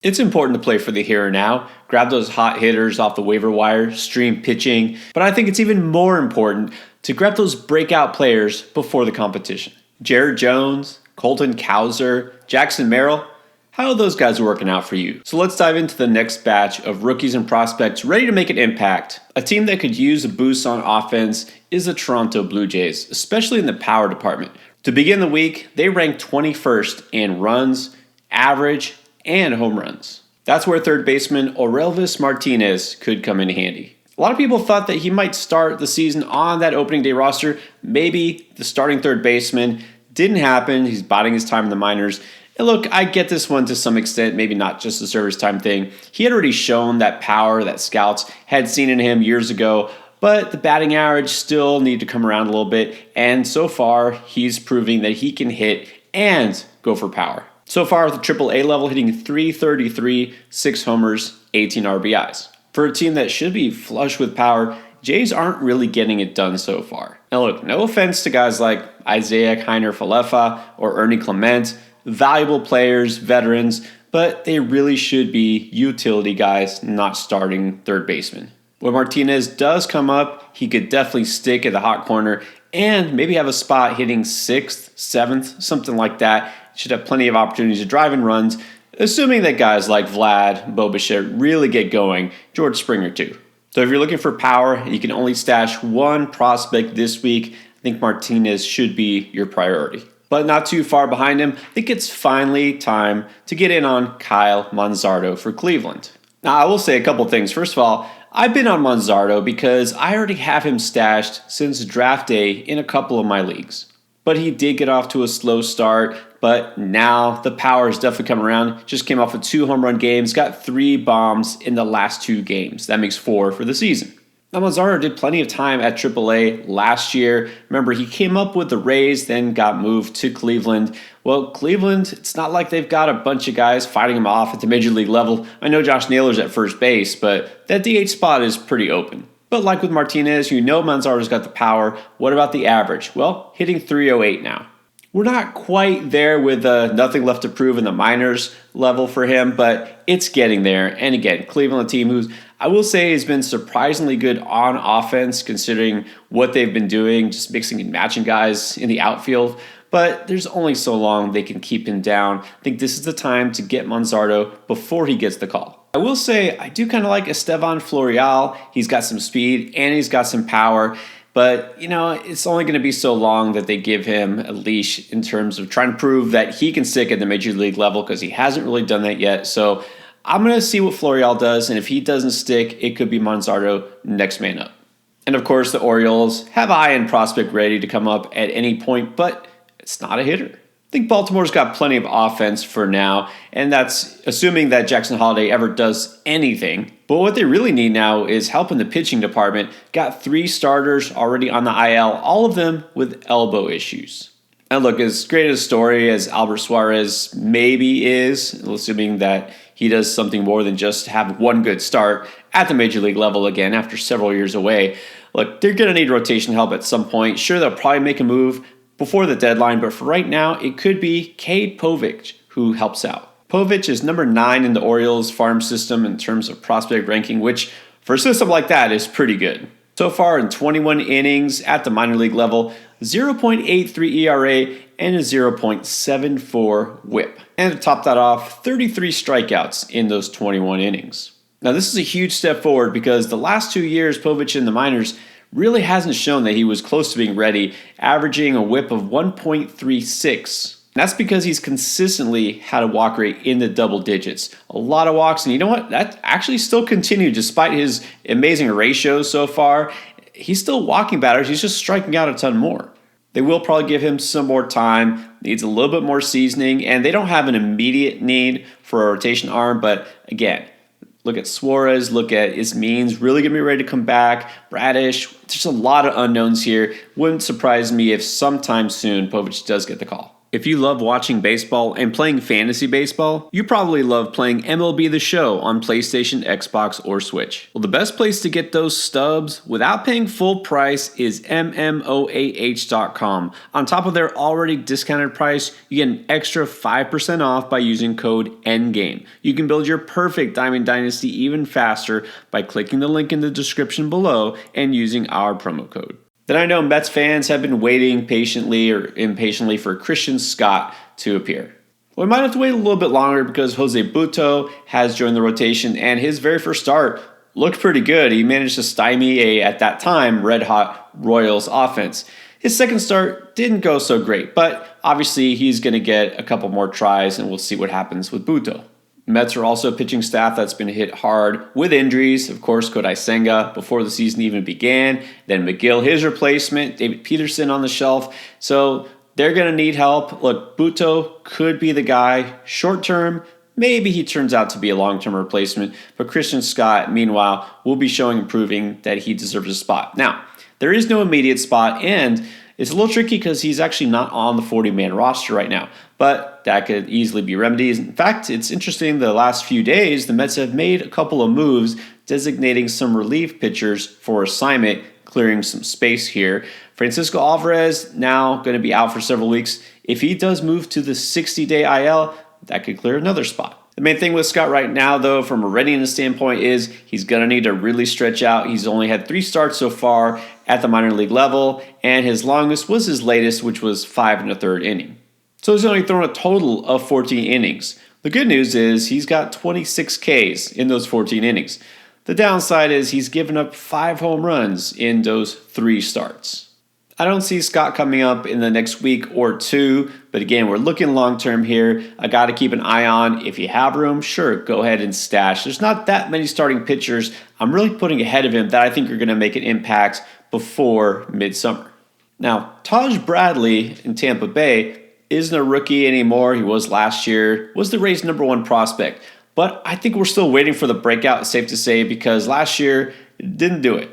It's important to play for the here and now, grab those hot hitters off the waiver wire, stream pitching, but I think it's even more important to grab those breakout players before the competition. Jared Jones, Colton Cowser, Jackson Merrill, how are those guys working out for you? So let's dive into the next batch of rookies and prospects ready to make an impact. A team that could use a boost on offense is the Toronto Blue Jays, especially in the power department. To begin the week, they ranked 21st in runs, average, and home runs. That's where third baseman Orelvis Martinez could come in handy. A lot of people thought that he might start the season on that opening day roster. Maybe the starting third baseman. Didn't happen. He's biding his time in the minors. And look, I get this one to some extent, maybe not just the service time thing. He had already shown that power that scouts had seen in him years ago, but the batting average still need to come around a little bit. And so far, he's proving that he can hit and go for power. So far at the AAA level, hitting .333, 6 homers, 18 RBIs. For a team that should be flush with power, Jays aren't really getting it done so far. Now look, no offense to guys like Isaiah Kiner-Falefa or Ernie Clement, valuable players, veterans, but they really should be utility guys, not starting third baseman. When Martinez does come up, he could definitely stick at the hot corner and maybe have a spot hitting 6th, 7th, something like that. Should have plenty of opportunities to drive in runs, assuming that guys like Vlad, Bo Bichette really get going, George Springer too. So if you're looking for power and you can only stash one prospect this week, I think Martinez should be your priority. But not too far behind him, I think it's finally time to get in on Kyle Manzardo for Cleveland. Now I will say a couple things. First of all, I've been on Manzardo because I already have him stashed since draft day in a couple of my leagues. But he did get off to a slow start, but now the power is definitely coming around. Just came off of 2 home run games, got 3 bombs in the last 2 games. That makes 4 for the season. Now Manzardo did plenty of time at AAA last year. Remember, he came up with the Rays, then got moved to Cleveland. Well, Cleveland, it's not like they've got a bunch of guys fighting him off at the major league level. I know Josh Naylor's at first base, but that DH spot is pretty open. But like with Martinez, you know Manzardo's got the power. What about the average? Well, hitting .308 now. We're not quite there with nothing left to prove in the minors level for him, but it's getting there. And again, Cleveland, a team who's, I will say, has been surprisingly good on offense considering what they've been doing, just mixing and matching guys in the outfield. But there's only so long they can keep him down. I think this is the time to get Manzardo before he gets the call. I will say I do kind of like Estevan Florial. He's got some speed and he's got some power. But, you know, it's only going to be so long that they give him a leash in terms of trying to prove that he can stick at the major league level because he hasn't really done that yet. So I'm going to see what Florial does. And if he doesn't stick, it could be Manzardo next man up. And, of course, the Orioles have a high-end prospect ready to come up at any point, but it's not a hitter. I think Baltimore's got plenty of offense for now, and that's assuming that Jackson Holliday ever does anything. But what they really need now is help in the pitching department. Got 3 starters already on the IL, all of them with elbow issues. And look, as great a story as Albert Suarez maybe is, assuming that he does something more than just have one good start at the major league level again after several years away, look, they're going to need rotation help at some point. Sure, they'll probably make a move before the deadline, but for right now, it could be Cade Povich who helps out. Povich is number 9 in the Orioles farm system in terms of prospect ranking, which for a system like that is pretty good. So far in 21 innings at the minor league level, 0.83 ERA and a 0.74 whip. And to top that off, 33 strikeouts in those 21 innings. Now this is a huge step forward because the last 2 years Povich in the minors really hasn't shown that he was close to being ready, averaging a whip of 1.36. That's because he's consistently had a walk rate in the double digits. A lot of walks, and you know what? That actually still continued despite his amazing ratios so far. He's still walking batters, he's just striking out a ton more. They will probably give him some more time, needs a little bit more seasoning, and they don't have an immediate need for a rotation arm, but again, look at Suarez, look at Ismeens, really going to be ready to come back. Bradish, there's a lot of unknowns here. Wouldn't surprise me if sometime soon Povich does get the call. If you love watching baseball and playing fantasy baseball, you probably love playing MLB The Show on PlayStation, Xbox, or Switch. Well, the best place to get those stubs without paying full price is MMOAH.com. On top of their already discounted price, you get an extra 5% off by using code ENDGAME. You can build your perfect Diamond Dynasty even faster by clicking the link in the description below and using our promo code. Then I know Mets fans have been waiting patiently or impatiently for Christian Scott to appear. Well, we might have to wait a little bit longer because Jose Butto has joined the rotation, and his very first start looked pretty good. He managed to stymie at that time, red-hot Royals offense. His second start didn't go so great, but obviously he's going to get a couple more tries, and we'll see what happens with Butto. Mets are also a pitching staff that's been hit hard with injuries. Of course, Kodai Senga before the season even began. Then McGill, his replacement. David Peterson on the shelf. So they're going to need help. Look, Butto could be the guy short term. Maybe he turns out to be a long-term replacement. But Christian Scott, meanwhile, will be proving that he deserves a spot. Now, there is no immediate spot, and it's a little tricky because he's actually not on the 40-man roster right now, but that could easily be remedied. In fact, it's interesting the last few days, the Mets have made a couple of moves designating some relief pitchers for assignment, clearing some space here. Francisco Alvarez now going to be out for several weeks. If he does move to the 60-day IL, that could clear another spot. The main thing with Scott right now, though, from a readiness standpoint, is he's going to need to really stretch out. He's only had 3 starts so far at the minor league level, and his longest was his latest, which was 5 1/3 inning. So he's only thrown a total of 14 innings. The good news is he's got 26 Ks in those 14 innings. The downside is he's given up 5 home runs in those 3 starts. I don't see Scott coming up in the next week or 2, but again, we're looking long-term here. I got to keep an eye on. If you have room, sure, go ahead and stash. There's not that many starting pitchers I'm really putting ahead of him that I think are going to make an impact before midsummer. Now, Taj Bradley in Tampa Bay isn't a rookie anymore. He was last year, was the Rays' #1 prospect. But I think we're still waiting for the breakout, safe to say, because last year it didn't do it.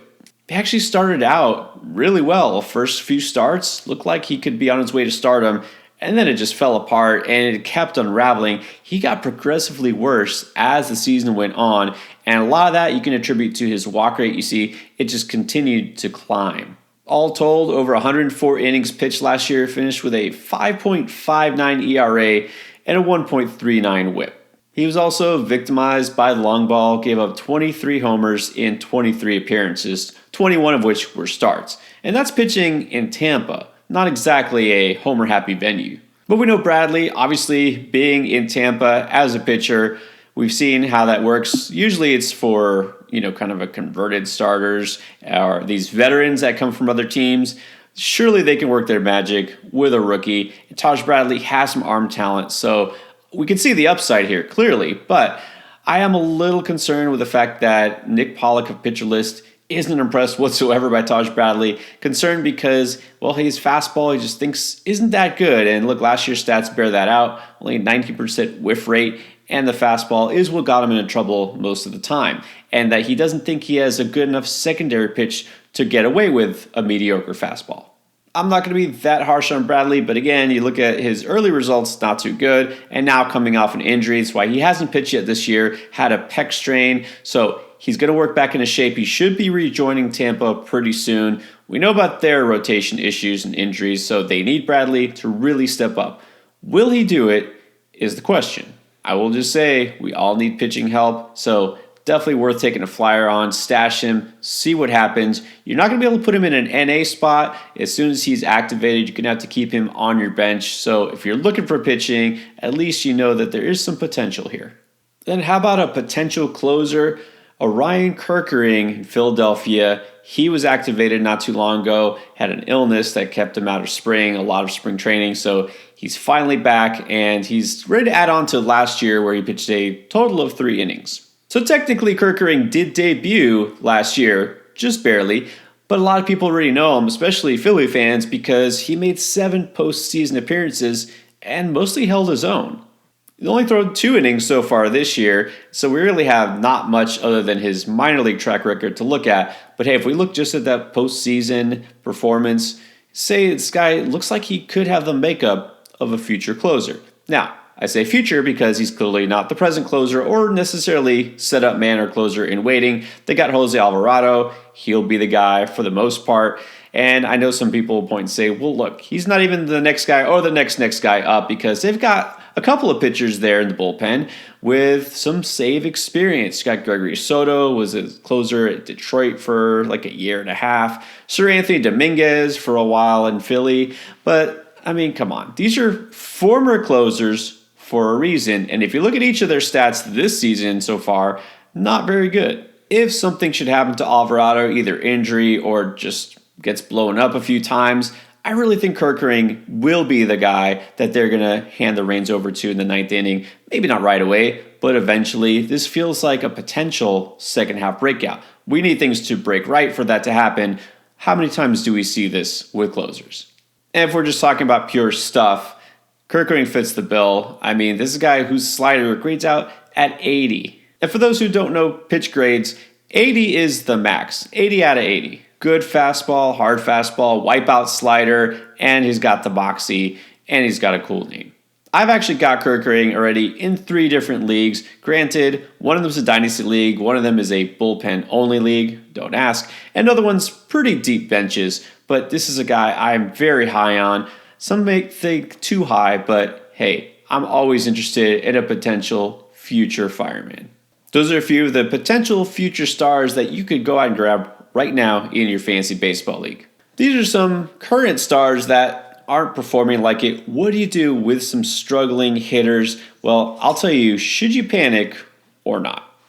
He actually started out really well. First few starts looked like he could be on his way to stardom, and then it just fell apart and it kept unraveling. He got progressively worse as the season went on, and a lot of that you can attribute to his walk rate. You see, it just continued to climb. All told, over 104 innings pitched last year, finished with a 5.59 ERA and a 1.39 whip. He was also victimized by the long ball, gave up 23 homers in 23 appearances, 21 of which were starts. And that's pitching in Tampa, not exactly a homer-happy venue. But we know Bradley, obviously, being in Tampa as a pitcher, we've seen how that works. Usually it's for, kind of a converted starters or these veterans that come from other teams. Surely they can work their magic with a rookie. And Taj Bradley has some arm talent, so we can see the upside here, clearly, but I am a little concerned with the fact that Nick Pollock of Pitcher List isn't impressed whatsoever by Taj Bradley. Concerned because, his fastball he just thinks isn't that good. And look, last year's stats bear that out. Only 19% whiff rate, and the fastball is what got him into trouble most of the time. And that he doesn't think he has a good enough secondary pitch to get away with a mediocre fastball. I'm not going to be that harsh on Bradley, but again, you look at his early results, not too good, and now coming off an injury. That's why he hasn't pitched yet this year, had a pec strain, so he's going to work back into shape. He should be rejoining Tampa pretty soon. We know about their rotation issues and injuries, so they need Bradley to really step up. Will he do it is the question. I will just say we all need pitching help, so definitely worth taking a flyer on, stash him, see what happens. You're not going to be able to put him in an NA spot. As soon as he's activated, you're going to have to keep him on your bench. So if you're looking for pitching, at least you know that there is some potential here. Then how about a potential closer? Orion Kerkering in Philadelphia. He was activated not too long ago, had an illness that kept him out of spring, a lot of spring training. So he's finally back, and he's ready to add on to last year where he pitched a total of 3 innings. So technically, Kerkering did debut last year, just barely, but a lot of people already know him, especially Philly fans, because he made 7 postseason appearances and mostly held his own. He only thrown 2 innings so far this year, so we really have not much other than his minor league track record to look at. But hey, if we look just at that postseason performance, say this guy looks like he could have the makeup of a future closer. Now, I say future because he's clearly not the present closer or necessarily setup man or closer in waiting. They got Jose Alvarado. He'll be the guy for the most part. And I know some people will point and say, well, look, he's not even the next guy or the next guy up because they've got a couple of pitchers there in the bullpen with some save experience. You got Gregory Soto, was a closer at Detroit for like a year and a half. Sir Anthony Dominguez for a while in Philly. But, I mean, come on. These are former closers for a reason. And if you look at each of their stats this season so far, not very good. If something should happen to Alvarado, either injury or just gets blown up a few times, I really think Kerkering will be the guy that they're going to hand the reins over to in the ninth inning. Maybe not right away, but eventually. This feels like a potential second half breakout. We need things to break right for that to happen. How many times do we see this with closers? And if we're just talking about pure stuff, Kerkering fits the bill. I mean, this is a guy whose slider grades out at 80. And for those who don't know pitch grades, 80 is the max. 80 out of 80. Good fastball, hard fastball, wipeout slider, and he's got the moxie, and he's got a cool name. I've actually got Kerkering already in 3 different leagues. Granted, one of them is a dynasty league, one of them is a bullpen-only league, don't ask, and another one's pretty deep benches, but this is a guy I'm very high on. Some may think too high, but hey, I'm always interested in a potential future fireman. Those are a few of the potential future stars that you could go out and grab right now in your fantasy baseball league. These are some current stars that aren't performing like it. What do you do with some struggling hitters? Well, I'll tell you, should you panic or not?